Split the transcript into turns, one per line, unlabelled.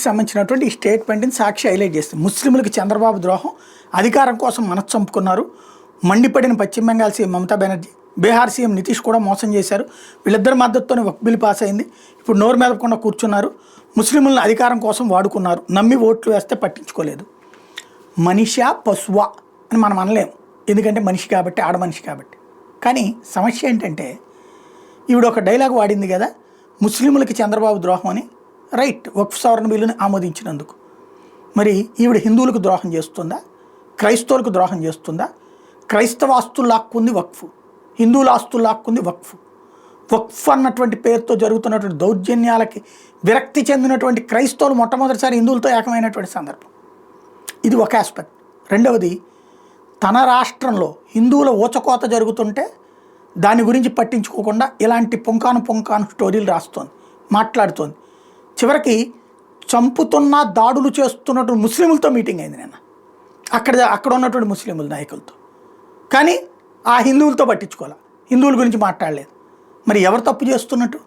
సంబంధించినటువంటి ఈ స్టేట్మెంట్ని సాక్షి హైలైట్ చేస్తుంది. ముస్లింలకు చంద్రబాబు ద్రోహం, అధికారం కోసం మనసు చంపుకున్నారు, మండిపడిన పశ్చిమ బెంగాల్ సీఎం మమతా బెనర్జీ, బీహార్ సీఎం నితీష్ కూడా మోసం చేశారు, వీళ్ళిద్దరి మద్దతుతోనే వక్ఫ్ బిల్ పాస్ అయింది, ఇప్పుడు నోరు మెదపకుండా కూర్చున్నారు, ముస్లింలను అధికారం కోసం వాడుకున్నారు, నమ్మి ఓట్లు వేస్తే పట్టించుకోలేదు. మనిషా పశువా అని మనం అనలేము, ఎందుకంటే మనిషి కాబట్టి, ఆడ మనిషి కాబట్టి. కానీ సమస్య ఏంటంటే ఈవిడ ఒక డైలాగ్ వాడింది కదా, ముస్లింలకి చంద్రబాబు ద్రోహం అని. రైట్, వక్ఫ్ సవరణ బిల్లుని ఆమోదించినందుకు. మరి ఈవిడ హిందువులకు ద్రోహం చేస్తుందా, క్రైస్తవులకు ద్రోహం చేస్తుందా? క్రైస్తవ ఆస్తులు లాక్కుంది వక్ఫ్, హిందువుల ఆస్తులు లాక్కుంది వక్ఫ్. వక్ఫ్ అన్నటువంటి పేరుతో జరుగుతున్నటువంటి దౌర్జన్యాలకి విరక్తి చెందినటువంటి క్రైస్తవులు మొట్టమొదటిసారి హిందువులతో ఏకమైనటువంటి సందర్భం. ఇది ఒక ఆస్పెక్ట్. రెండవది, తన రాష్ట్రంలో హిందువుల ఊచకోత జరుగుతుంటే దాని గురించి పట్టించుకోకుండా ఇలాంటి పొంకాను స్టోరీలు రాస్తోంది, మాట్లాడుతోంది. చివరికి చంపుతున్న, దాడులు చేస్తున్నటువంటి ముస్లింలతో మీటింగ్ అయింది నిన్న, అక్కడ ఉన్నటువంటి ముస్లింల నాయకులతో. కానీ ఆ హిందువులతో పట్టించుకోవాలి, హిందువుల గురించి మాట్లాడలేదు. మరి ఎవరు తప్పు చేస్తున్నట్టు?